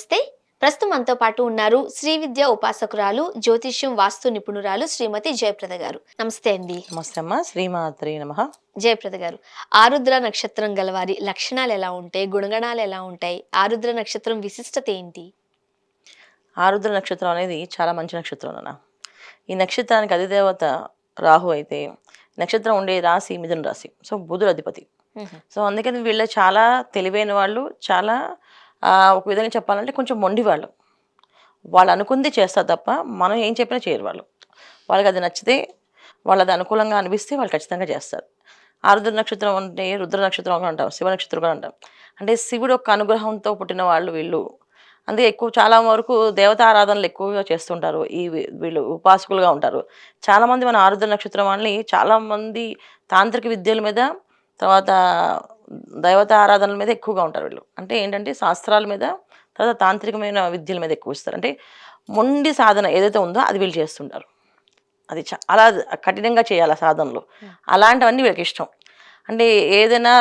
నమస్తే. ప్రస్తుతం మనతో పాటు ఉన్నారు శ్రీ విద్య ఉపాసకురాలు, జ్యోతిష్యం వాస్తు నిపుణురాలు శ్రీమతి జయప్రద గారు. నమస్తే అండి. నమస్తే అమ్మ. శ్రీమాత్రే నమః. జయప్రద గారు, ఆరుద్ర నక్షత్రం గలవారి లక్షణాలు ఎలా ఉంటాయి? గుణగణాలు ఎలా ఉంటాయి? ఆరుద్ర నక్షత్రం విశిష్టత ఏంటి? ఆరుద్ర నక్షత్రం అనేది చాలా మంచి నక్షత్రం నాన్న. ఈ నక్షత్రానికి అధిదేవత రాహు అయితే, నక్షత్రం ఉండే రాశి మిథున రాశి. సో బుధుడు అధిపతి. హుహు. సో అందుకని వీళ్ళు చాలా తెలివైన వాళ్ళు. చాలా ఒక విధంగా చెప్పాలంటే కొంచెం మొండి వాళ్ళు. వాళ్ళు అనుకుంది చేస్తారు తప్ప మనం ఏం చెప్పినా చేయరు వాళ్ళు. వాళ్ళకి అది నచ్చితే, వాళ్ళది అనుకూలంగా అనిపిస్తే వాళ్ళు ఖచ్చితంగా చేస్తారు. ఆరుద్ర నక్షత్రం అంటే రుద్ర నక్షత్రం కూడా అంటాం, శివ నక్షత్రం కూడా అంటాం. అంటే శివుడు యొక్క అనుగ్రహంతో పుట్టిన వాళ్ళు వీళ్ళు. అందుకే ఎక్కువ చాలా వరకు దేవతారాధనలు ఎక్కువగా చేస్తుంటారు. వీళ్ళు ఉపాసకులుగా ఉంటారు. చాలామంది మన ఆరుద్ర నక్షత్రం వాళ్ళని చాలామంది తాంత్రిక విద్యల మీద, తర్వాత దైవత ఆరాధనల మీద ఎక్కువగా ఉంటారు వీళ్ళు. అంటే ఏంటంటే శాస్త్రాల మీద, తర్వాత తాంత్రికమైన విద్యల మీద ఎక్కువ ఇస్తారు. అంటే మొండి సాధన ఏదైతే ఉందో అది వీళ్ళు చేస్తుంటారు. అది చాలా కఠినంగా చేయాలి ఆ సాధనలు. అలాంటివన్నీ వీళ్ళకి ఇష్టం. అంటే ఏదైనా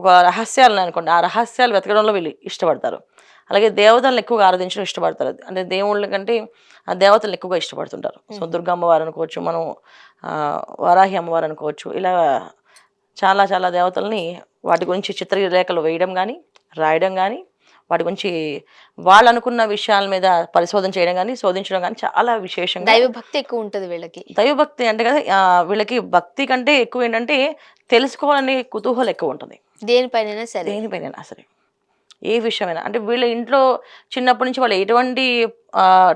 ఒక రహస్యాలను అనుకోండి, ఆ రహస్యాలు వెతకడంలో వీళ్ళు ఇష్టపడతారు. అలాగే దేవతలను ఎక్కువగా ఆరాధించడం ఇష్టపడతారు. అంటే దేవుళ్ళ కంటే ఆ దేవతలను ఎక్కువగా ఇష్టపడుతుంటారు. సో దుర్గా అమ్మవారు అనుకోవచ్చు, మనం వారాహి అమ్మవారు అనుకోవచ్చు. ఇలా చాలా చాలా దేవతల్ని వాటి గురించి చిత్రరేఖలు వేయడం కానీ, రాయడం కానీ, వాటి గురించి వాళ్ళు అనుకున్న విషయాల మీద పరిశోధన చేయడం కానీ, శోధించడం కానీ చాలా విశేషంగా. దైవభక్తి ఎక్కువ ఉంటది వీళ్ళకి. దైవభక్తి అంటే కదా, వీళ్ళకి భక్తి కంటే ఎక్కువ ఏంటంటే తెలుసుకోవాలనే కుతూహలం ఎక్కువ ఉంటుంది. దేనిపైనైనా సరే. దేనిపైన సరే, ఏ విషయమైనా. అంటే వీళ్ళ ఇంట్లో చిన్నప్పటి నుంచి వాళ్ళు ఎటువంటి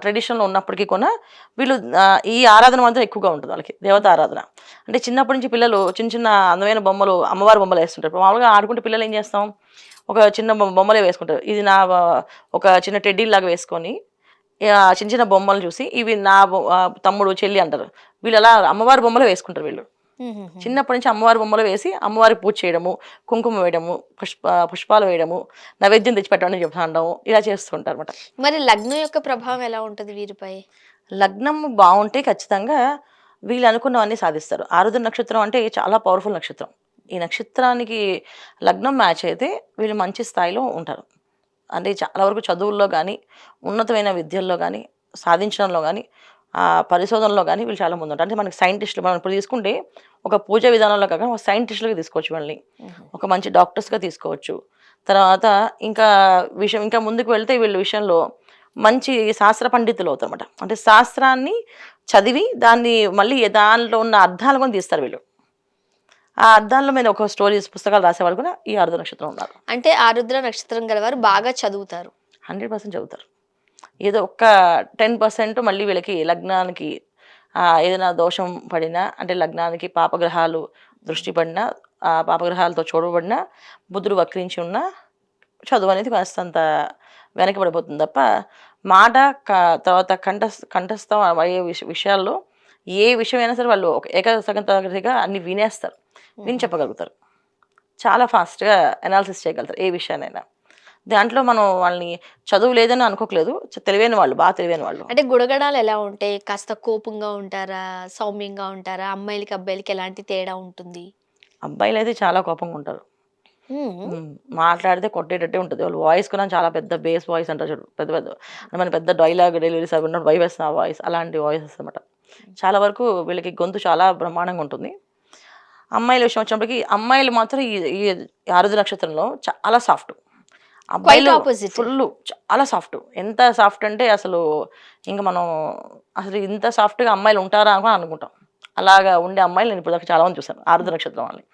ట్రెడిషన్లో ఉన్నప్పటికీ కూడా వీళ్ళు ఈ ఆరాధన మాత్రం ఎక్కువగా ఉంటుంది వాళ్ళకి, దేవత ఆరాధన. అంటే చిన్నప్పటి నుంచి పిల్లలు చిన్న చిన్న అందమైన బొమ్మలు, అమ్మవారి బొమ్మలు వేస్తుంటారు. ఇప్పుడు మామూలుగా ఆడుకుంటే పిల్లలు ఏం చేస్తాం, ఒక చిన్న బొమ్మలే వేసుకుంటారు. ఇది నా ఒక చిన్న టెడ్డీ లాగా వేసుకొని చిన్న చిన్న బొమ్మలు చూసి ఇవి నా తమ్ముడు చెల్లి అంటారు. వీళ్ళు అలా అమ్మవారి బొమ్మలు వేసుకుంటారు వీళ్ళు. హుహుహు. చిన్నప్పటి నుంచి అమ్మవారి బొమ్మలు వేసి అమ్మవారికి పూజ చేయడము, కుంకుమ వేయడము, పుష్పాలు వేయడము, నైవేద్యం తెచ్చిపెట్టమని చెప్పడము, ఇలా చేస్తుంటారు అనమాట. మరి లగ్నం యొక్క ప్రభావం ఎలా ఉంటది వీరిపై? లగ్నం బాగుంటే ఖచ్చితంగా వీళ్ళు అనుకున్నవన్నీ సాధిస్తారు. ఆరుద్ర నక్షత్రం అంటే చాలా పవర్ఫుల్ నక్షత్రం. ఈ నక్షత్రానికి లగ్నం మ్యాచ్ అయితే వీళ్ళు మంచి స్థాయిలో ఉంటారు. అంటే చాలా వరకు చదువుల్లో కానీ, ఉన్నతమైన విద్యల్లో కానీ, సాధించడంలో కానీ, పరిశోధనలో కానీ వీళ్ళు చాలా ముందు ఉంటారు. అంటే మనకి సైంటిస్టులు మనం ఇప్పుడు తీసుకుంటే ఒక పూజా విధానంలో కాకుండా ఒక సైంటిస్టులుగా తీసుకోవచ్చు వాళ్ళని. ఒక మంచి డాక్టర్స్గా తీసుకోవచ్చు. తర్వాత ఇంకా ఇంకా ముందుకు వెళ్తే వీళ్ళ విషయంలో మంచి శాస్త్ర పండితులు అవుతారన్నమాట. అంటే శాస్త్రాన్ని చదివి దాన్ని మళ్ళీ దానిలో ఉన్న అర్థాలు కూడా తీస్తారు వీళ్ళు. ఆ అర్థాల మీద ఒక స్టోరీస్ పుస్తకాలు రాసేవాళ్ళు కూడా ఈ ఆరుద్ర నక్షత్రం ఉన్నారు. అంటే ఆరుద్ర నక్షత్రం గలవారు బాగా చదువుతారు. 100% చదువుతారు. ఏదో ఒక్క 10% మళ్ళీ వీళ్ళకి లగ్నానికి ఏదైనా దోషం పడినా, అంటే లగ్నానికి పాపగ్రహాలు దృష్టి పడినా, పాపగ్రహాలతో చూడబడినా, బుధుడు వక్రించి ఉన్నా చదువు అనేది కాస్తంత వెనకబడిపోతుంది తప్ప మాట తర్వాత కంఠస్థం అయ్యే విషయాల్లో ఏ విషయమైనా సరే వాళ్ళు ఒక ఏకసగంతగా అన్ని వినేస్తారు, విని చెప్పగలుగుతారు. చాలా ఫాస్ట్గా అనాలిసిస్ చేయగలుగుతారు ఏ విషయాన్నైనా. దాంట్లో మనం వాళ్ళని చదువు లేదని అనుకోకలేదు, తెలివైన వాళ్ళు, బాగా తెలివైన వాళ్ళు. అంటే గుణగణాలు ఎలా ఉంటాయి? కాస్త కోపంగా ఉంటారా? సౌమ్యంగా ఉంటారా? అమ్మాయిలకి, అబ్బాయిలకి ఎలాంటి తేడా ఉంటుంది? అబ్బాయిలు అయితే చాలా కోపంగా ఉంటారు. హ్మ్. మాట్లాడితే కొట్టేటట్టే ఉంటుంది. వాళ్ళు వాయిస్ కూడా చాలా పెద్ద బేస్ వాయిస్ అంటారు చూడు, పెద్ద పెద్ద అంటే మన పెద్ద డైలాగ్ డెలివరీస్ అవి ఉన్నప్పుడు వైవస్ ఆ వాయిస్, అలాంటి వాయిసెస్ అనమాట. చాలా వరకు వీళ్ళకి గొంతు చాలా బ్రహ్మాండంగా ఉంటుంది. అమ్మాయిల విషయం వచ్చినప్పటికీ అమ్మాయిలు మాత్రం ఈ ఈ ఆరుద్ర నక్షత్రంలో చాలా సాఫ్ట్. క్వైట్ అబ్బాయిలు ఆపోజిట్. ఫుల్లు చాలా సాఫ్ట్. ఎంత సాఫ్ట్ అంటే అసలు ఇంక మనం అసలు ఇంత సాఫ్ట్‌గా అమ్మాయిలు ఉంటారా అని అనుకుంటాం. అలాగా ఉండే అమ్మాయిలు నేను ఇప్పటిదాకా చాలా మంది చూసాను ఆరుద్ర నక్షత్రం వాళ్ళని.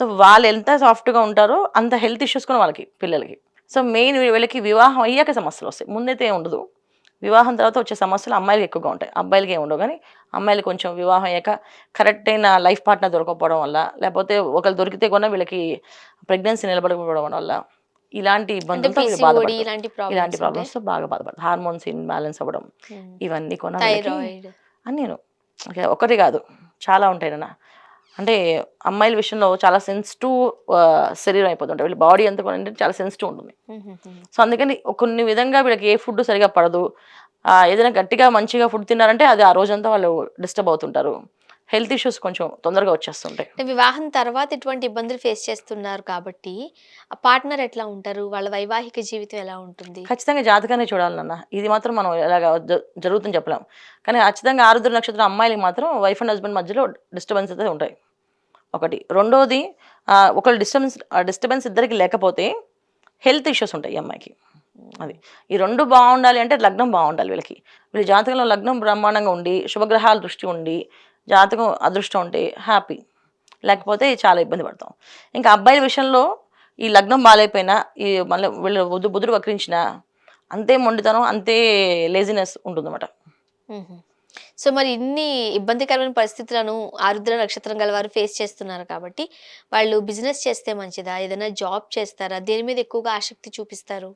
సో వాళ్ళు ఎంత సాఫ్ట్‌గా ఉంటారో అంత హెల్త్ ఇష్యూస్ కూడా వాళ్ళకి, పిల్లలకి. సో మెయిన్ వీళ్ళకి వివాహం అయ్యాక సమస్యలొస్తాయి. ముందైతే ఏం ఉండదు. వివాహం తర్వాత వచ్చే సమస్యలు అమ్మాయిలకి ఎక్కువగా ఉంటాయి. అబ్బాయిలకి ఏమి ఉండవు. కానీ అమ్మాయిలు కొంచెం వివాహం అయ్యాక కరెక్ట్ అయిన లైఫ్ పార్ట్నర్ దొరకకపోవడం వల్ల, లేకపోతే ఒకళ్ళు దొరికితే కూడా వీళ్ళకి ప్రెగ్నెన్సీ నిలబడకపోవడం వల్ల ఇలాంటి అంటే ఇబ్బందులతో వీళ్ళు పీసీఓడి బాధపడతారు. ఇలాంటి ఇలాంటి ప్రాబ్లమ్స్ ఉంటాయి. ప్రాబ్లమ్స్‌తో బాగా బాధపడతారు. హార్మోన్స్ ఇన్‌బాలెన్స్ అవ్వడం, హ్మ్. ఇవన్నీ కూడా వీళ్ళకి థైరాయిడ్. అన్నీను. ఒకటి కాదు, చాలా ఉంటాయి నాన్న. అంటే అమ్మాయిల విషయంలో చాలా సెన్సిటివ్ శరీరం అయిపోతుంటాయి. వీళ్ళ బాడీ అంతా కూడా అంటే చాలా సెన్సిటివ్ ఉంటుంది. హుహుహు. సో అందుకని కొన్ని విధంగా వీళ్ళకి ఏ ఫుడ్ సరిగ్గా పడదు. ఏదైనా గట్టిగా మంచిగా ఫుడ్ తిన్నారంటే అది ఆ రోజంతా వాళ్ళు డిస్టర్బ్ అవుతుంటారు. హెల్త్ ఇష్యూస్ కొంచెం తొందరగా వచ్చేస్తుంటాయి. అంటే వివాహం తర్వాత ఇటువంటి ఇబ్బందులు ఫేస్ చేస్తున్నారు కాబట్టి, ఆ పార్ట్నర్ ఎట్లా ఉంటారు? వాళ్ళ వైవాహిక జీవితం ఎలా ఉంటుంది? ఖచ్చితంగా జాతకాన్ని చూడాలి నాన్న. ఇది మాత్రం మనం ఎలాగా జరుగుతుందని చెప్పలేం. కానీ ఖచ్చితంగా ఆరుద్ర నక్షత్రం అమ్మాయిలకి మాత్రం వైఫ్ అండ్ హస్బెండ్ మధ్యలో డిస్టర్బెన్స్ అయితే ఉంటాయి. ఒకటి. రెండోది ఒకళ్ళు డిస్టర్బెన్స్ ఇద్దరికీ లేకపోతే హెల్త్ ఇష్యూస్ ఉంటాయి ఈ అమ్మాయికి. అది. ఈ 2 బావుండాలి అంటే లగ్నం బావుండాలి వీళ్ళకి. వీళ్ళ జాతకంలో లగ్నం బ్రహ్మాండంగా ఉండి, శుభగ్రహాల దృష్టి ఉండి, జాతకం అదృష్టం ఉంటే హ్యాపీ. లేకపోతే చాలా ఇబ్బంది పడతాం. ఇంకా అబ్బాయిల విషయంలో ఈ లగ్నం బాలేపోయినా, ఈ మళ్ళీ వీళ్ళు బుధుడు వక్రించినా అంతే మొండితనం, అంతే లేజినెస్ ఉంటుందన్నమాట. హుహు. సో, మరి ఇన్ని ఇబ్బందికరమైన పరిస్థితులను ఆరుద్ర నక్షత్రం గలవారు ఫేస్ చేస్తున్నారు కాబట్టి, వాళ్ళు బిజినెస్ చేస్తే మంచిదా? ఏదైనా జాబ్ చేస్తారా? దేని మీద ఎక్కువగా ఆసక్తి చూపిస్తారు?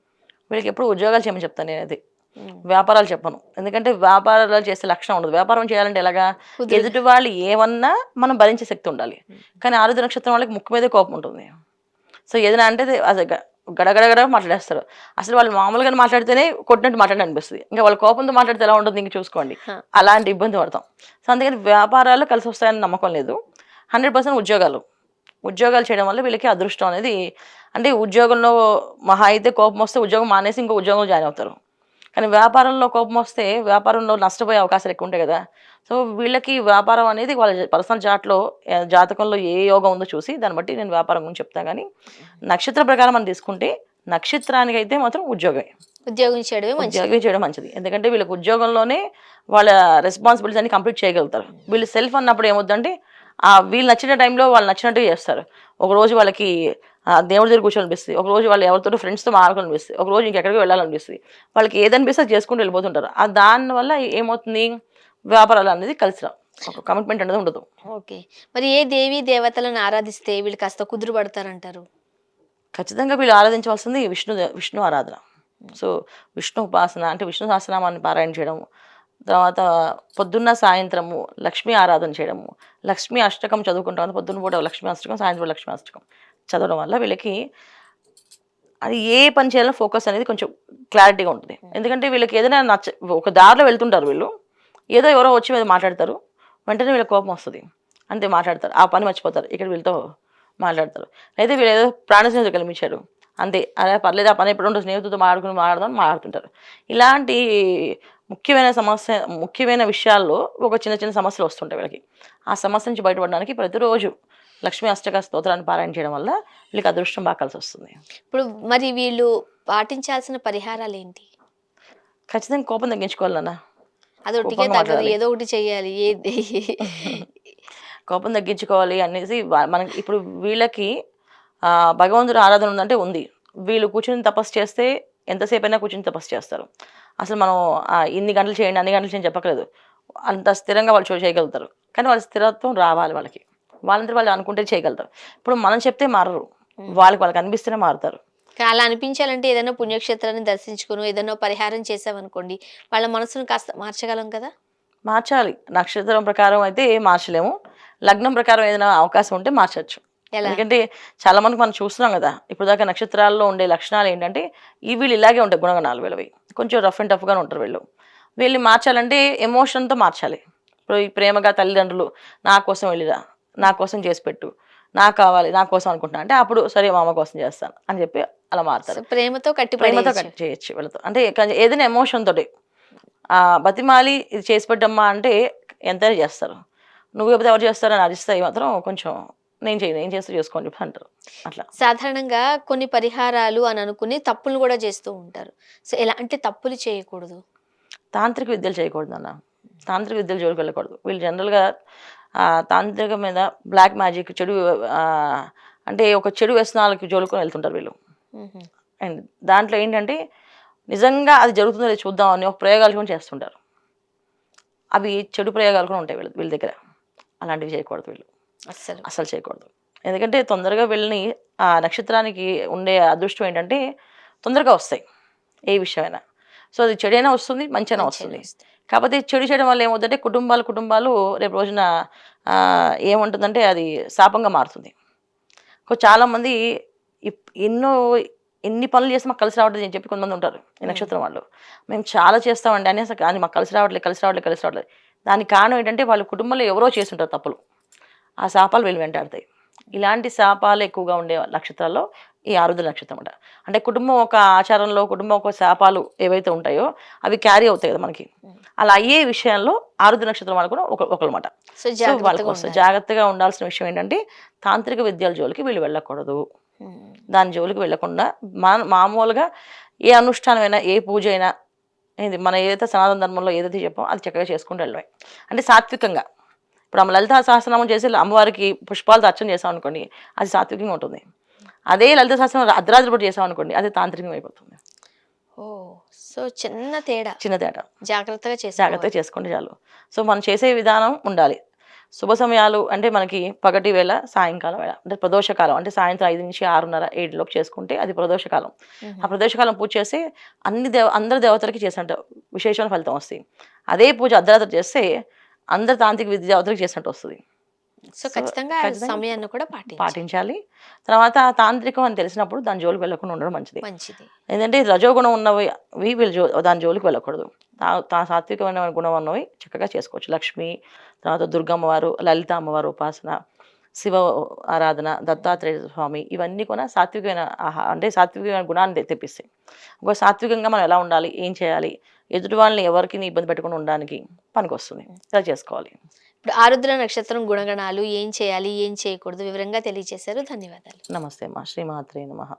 వీళ్ళకి ఎప్పుడు ఉద్యోగాలు చేయమని చెప్తాను నేనైతే. హ్మ్. వ్యాపారాలు చెప్పను. ఎందుకంటే వ్యాపారాలు చేసే లక్షణం ఉండదు. వ్యాపారం చేయాలంటే ఎలాగా? కుదురు ఎదుటి వాళ్ళు ఏమన్నా మనం భరించే శక్తి ఉండాలి. హ్మ్. కానీ ఆరుద్ర నక్షత్రం వాళ్ళకి ముక్కు మీదే కోపం ఉంటుంది. సో, ఏదైనా అంటే అది గడగడగడ మాట్లాడేస్తారు. అసలు వాళ్ళు మామూలుగానే మాట్లాడితేనే కొట్టినట్టు మాట్లాడనిపిస్తది. ఇంకా వాళ్ళ కోపంతో మాట్లాడితే ఎలా ఉంటుందో ఇంక చూసుకోండి. ఆ! అలాంటి ఇబ్బంది పడతాం. సో, అందుకని వ్యాపారాలు కలిసొస్తాయని నమ్మకం లేదు. 100% ఉద్యోగాలు. ఉద్యోగాలు చేయడం వల్ల వీళ్ళకి అదృష్టం అనేది అంటే ఉద్యోగంలో మహా అయితే కోపమొస్తే ఉద్యోగం మానేసి ఇంకో ఉద్యోగంలో జాయిన్ అవుతారు. కానీ వ్యాపారంలో కోపమొస్తే వ్యాపారంలో నష్టపోయే అవకాశాలు ఎక్కువుంటాయి గదా! సో, వీళ్ళకి వ్యాపారం అనేది వాళ్ళ పర్సనల్ చార్ట్‌లో జాతకంలో ఏ యోగం ఉందో చూసి దాన్ని బట్టి నేను వ్యాపారం గురించి చెప్తా గానీ, నక్షత్ర ప్రకారం మనం తీసుకుంటే నక్షత్రానికైతే మాత్రం ఉద్యోగమే. ఉద్యోగం చేయడమే మంచిది. ఉద్యోగం చేయడం మంచిది. ఎందుకంటే వీళ్ళకి ఉద్యోగంలోనే వాళ్ళ రెస్పాన్సిబిలిటీస్ అన్ని కంప్లీట్ చేయగలుగుతారు. వీళ్ళు సెల్ఫ్ అన్నప్పుడు ఏమవుద్దంటే వీళ్ళు నచ్చిన టైంలో వాళ్ళు నచ్చినట్టుగా చేస్తారు. ఒకరోజు వాళ్ళకి దేవుడి దగ్గర కూర్చోవాలనిపిస్తది. ఒకరోజు వాళ్ళు ఎవరితోటో ఫ్రెండ్స్‌తో మాట్లాడాలనిపిస్తది. ఒకరోజు ఇంకెక్కడికో వెళ్ళాలనిపిస్తది. వాళ్ళకి ఏదనిపిస్తే అది చేసుకుంటూ వెళ్ళిపోతుంటారు. దానివల్ల ఏమవుతుంది వ్యాపారాలు అనేది కలిసి రావు. ఒక కమిట్మెంట్ అనేది ఉండదు. ఓకే. మరి ఏ దేవీ దేవతలను ఆరాధిస్తే వీళ్ళు కాస్త కుదురు పడతారంటారు? ఖచ్చితంగా వీళ్ళు ఆరాధించవలసింది విష్ణు ఆరాధన. సో, విష్ణు ఉపాసన అంటే విష్ణు సహస్రనామాన్ని పారాయణ చేయడం. తర్వాత పొద్దున్న, సాయంత్రము లక్ష్మీ ఆరాధన చేయడము. లక్ష్మీ అష్టకం చదువుకుంటాం. పొద్దున్న పూట లక్ష్మీ అష్టకం, సాయంత్రం పూట లక్ష్మీ అష్టకం చదవడం వల్ల వీళ్ళకి అది ఏ పని చేయాలో ఫోకస్ అనేది కొంచెం క్లారిటీగా ఉంటుంది. ఎందుకంటే వీళ్ళకి ఏదైనా ఒక దారిలో వెళ్తుంటారు వీళ్ళు. ఏదో ఎవరో వచ్చి మీద మాట్లాడతారు. వెంటనే వీళ్ళకి కోపం వస్తది. అంతే మాట్లాడతారు. ఆ పని మర్చిపోతారు. ఇక్కడ వీళ్ళతో మాట్లాడతారు. అయితే వీళ్ళేదో ప్రాణ స్నేహితులు కల్పించారు. అంతే. అరే పర్లేదు ఆ పని ఎప్పుడుంటో స్నేహితులతో మాట్లాడదాం అని మాట్లాడుతుంటారు. ఇలాంటి ముఖ్యమైన విషయాల్లో ఒక చిన్న చిన్న సమస్యలు వస్తుంటాయి వీళ్ళకి. ఆ సమస్య నుంచి బయటపడడానికి ప్రతిరోజు లక్ష్మీ అష్టక స్తోత్రాన్ని పారాయణ చేయడం వల్ల వీళ్ళకి అదృష్టం బాగా కలిసొస్తుంది. ఇప్పుడు మరి వీళ్ళు పాటించాల్సిన పరిహారాలేంటి? ఖచ్చితంగా కోపం తగ్గించుకోవాలి నాన్న. అది ఒట్టిగే కోపంగా తగ్గదు. మాట్లాడాలి. ఏదో ఒకటి చెయ్యాలి. ఏది కోపం తగ్గించుకోవాలి అనేసి మనకి ఇప్పుడు వీళ్ళకి భగవంతుడి ఆరాధన ఉందంటే ఉంది. వీళ్ళు కూర్చొని తపస్సు చేస్తే ఎంతసేపైనా కూర్చొని తపస్సు చేస్తారు. అసలు మనం ఇన్ని గంటలు చేయండి, అన్ని గంటలు చేయండి చెప్పక్కర్లేదు. అంత స్థిరంగా వాళ్ళు చేయగలుగుతారు. కానీ వాళ్ళ స్థిరత్వం రావాలి వాళ్ళకి. వాళ్ళంతట వాళ్ళు అనుకుంటే చేయగలుగుతారు. ఇప్పుడు మనం చెప్తే మారరు. హ్మ్. వాళ్ళకి అనిపిస్తేనే మారుతారు. అలా అనిపించాలంటే ఏదైనా పుణ్యక్షేత్రాన్ని దర్శించుకొనో, ఏదైనా పరిహారం చేశామనుకోండి, వాళ్ళ మనసును కాస్త మార్చగలం కదా! మార్చాలి. నక్షత్రం ప్రకారం అయితే మార్చలేము. లగ్నం ప్రకారం ఏదైనా అవకాశం ఉంటే మార్చొచ్చు. ఎలా? ఎందుకంటే చాలా మందికి మనం చూస్తున్నాం గదా! ఇప్పటిదాకా నక్షత్రాల్లో ఉండే లక్షణాలు ఏంటంటే వీళ్ళు ఇలాగే ఉంటాయి గుణగణాలు వీళ్ళవి. కొంచెం రఫ్ అండ్ టఫ్‌గానే ఉంటారు వీళ్ళు. వీళ్ళని మార్చాలంటే ఎమోషన్‌తో మార్చాలి. ఇప్పుడు ఈ ప్రేమగా తల్లిదండ్రులు నా కోసం వెళ్ళిరా, నా కోసం చేసి పెట్టు, నాకు కావాలి, నా కోసం అనుకుంటున్నా అంటే అప్పుడు సరే మా అమ్మ కోసం చేస్తాను అని చెప్పి అలా సో, మారుతారు. ప్రేమతో ప్రేమతో కట్టిపడేయొచ్చు. చేయొచ్చు వీళ్ళతో. అంటే ఏదైనా ఎమోషన్ తోటి. బతిమాలి ఇది చేసి పెట్టమ్మా అంటే ఎంతైనా చేస్తారు. నువ్వు చెప్తే ఎవరు చేస్తారని అరిస్తే మాత్రం కొంచెం నేను చేయను. ఏం చేస్తే చేసుకోని చెప్పి అంటారు. అట్లా. సాధారణంగా కొన్ని పరిహారాలు అని అనుకుని తప్పులు గూడా చేస్తూ ఉంటారు. సో, ఎలాంటి తప్పులు చేయకూడదు? తాంత్రిక విద్యలు చేయకూడదన్న. తాంత్రిక విద్యల జోలికి వెళ్ళకూడదు. వీళ్ళు జనరల్‌గా తాంత్రిక మీద బ్లాక్ మ్యాజిక్ ఆహ్, అంటే ఒక చెడు వ్యసనాలకి జోలుకొని వెళ్తుంటారు వీళ్ళు. హుహు. అండ్ దాంట్లో ఏంటంటే నిజంగా అది జరుగుతుందో లేదో చూద్దామని ఒక ప్రయోగాలు కూడా చేస్తుంటారు. అవి చెడు ప్రయోగాలు కూడా ఉంటాయి వీళ్ళ దగ్గర. అలాంటివి చేయకూడదు వీళ్ళు. అస్సలు. అస్సలు చేయకూడదు. ఎందుకంటే తొందరగా వీళ్ళని ఆ నక్షత్రానికి ఉండే అదృష్టం ఏంటంటే తొందరగా వస్తాయి. ఏ విషయమైనా. సో, అది చెడైనా వస్తుంది, మంచైనా మంచిగానే వస్తుంది. వస్తాయి. కాకపోతే చెడు చేయడం వల్ల ఏమవుద్దంటే కుటుంబాలు రేపు రోజున ఏముంటుందంటే అది శాపంగా మారుతుంది. చాలామంది ఎన్నో ఎన్ని పనులు చేసి మాకు కలిసి రావట్లేదు అని చెప్పి కొంతమంది ఉంటారు. ఈ హ్మ్. నక్షత్రం వాళ్ళు. మేము చాలా చేస్తామండి అనేసి కానీ మాకు కలిసి రావట్లేదు. దానికి కారణం ఏంటంటే వాళ్ళ కుటుంబంలో ఎవరో చేస్తుంటారు తప్పులు, ఆ శాపాలు వీళ్ళు వెంటాడతాయి. ఇలాంటి శాపాలు ఎక్కువగా ఉండే నక్షత్రాల్లో ఈ ఆరుద్ర నక్షత్రం అన్నమాట. అంటే కుటుంబం ఒక ఆచారంలో, కుటుంబం ఒక శాపాలు ఏవైతే ఉంటాయో అవి క్యారీ అవుతాయి కదా మనకి. హ్మ్. అలా అయ్యే విషయంలో ఆరుద్ర నక్షత్రం వాళ్ళు కూడా ఒకళ్ళమాట. సో, సో వాళ్ళ జాగ్రత్తగా కోసం ఉండాలి. జాగ్రత్తగా ఉండాల్సిన విషయం ఏంటంటే తాంత్రిక విద్యల జోలికి వీళ్ళు వెళ్ళకూడదు. హ్మ్. దాని జోలికి వెళ్ళకుండా మామూలుగా ఏ అనుష్ఠానమైనా, ఏ పూజ అయినా, ఇది మన ఏదైతే సనాతన ధర్మంలో ఏదైతే చెప్పామో అది చక్కగా చేసుకుంటూ వెళ్ళడమే. అంటే సాత్వికంగా. ఇప్పుడు ఆమె లలితా సహస్రనామం చేసి అమ్మవారికి పుష్పాలతో అర్చన చేసామనుకోండి, అది సాత్వికంగా ఉంటుంది. అదే లలిత సహస్రనామం అర్ధరాత్రి పూట చేసామనుకోండి, అది తాంత్రికం అయిపోతుంది. ఓహ్! సో, చిన్న తేడా. చిన్న తేడా. జాగ్రత్తగా జాగ్రత్తగా చేసుకోవాలి. చేసుకుంటే చాలు. సో, మనం చేసే విధానం ఉండాలి. శుభ సమయాలు అంటే మనకి పగటి వేళ, సాయంకాలం వేళ. అంటే ప్రదోషకాలం అంటే సాయంత్రం 5-6:30, 7 లోపు చేసుకుంటే అది ప్రదోషకాలం. ఆ హుహు. ప్రదోషకాలం పూజ చేస్తే అందరి దేవతలకి చేసినట్టు విశేషమైన ఫలితం వస్తాయి. అదే పూజ అర్ధరాత్రి చేస్తే అందరి తాంత్రిక విద్య దేవతలకి చేసినట్టు వస్తది. సో, సో, ఖచ్చితంగా ఆ ఖచ్చితంగా సమయాన్ని కూడా పాటించాలి. పాటించాలి. తర్వాత తాంత్రికం అని తెలిసినప్పుడు దాని జోలికి వెళ్ళకుండా ఉండడం మంచిది. మంచిది. ఏందంటే రజోగుణం ఉన్నవి వీళ్ళు దాని జోలికి వెళ్ళకూడదు. సాత్వికమైన గుణం ఉన్నవి చక్కగా చేసుకోవచ్చు. లక్ష్మి, తర్వాత దుర్గమ్మ వారు, లలిత అమ్మవారు ఉపాసన, శివ ఆరాధన, దత్తాత్రేయ స్వామి ఇవన్నీ కూడా సాత్వికమైన అంటే సాత్వికమైన గుణాన్ని తెప్పిస్తాయి. ఒక సాత్వికంగా మనం ఎలా ఉండాలి, ఏం చేయాలి, ఎదుటి వాళ్ళని ఎవరికీ ఇబ్బంది పెట్టకుండా ఉండడానికి పనికొస్తుంది. ఇలా చేసుకోవాలి. ఇప్పుడు ఆరుద్ర నక్షత్రం గుణగణాలు, ఏం చేయాలి, ఏం చేయకూడదు వివరంగా తెలియజేశారు. ధన్యవాదాలు. నమస్తే అమ్మా. శ్రీమాత్రే నమః.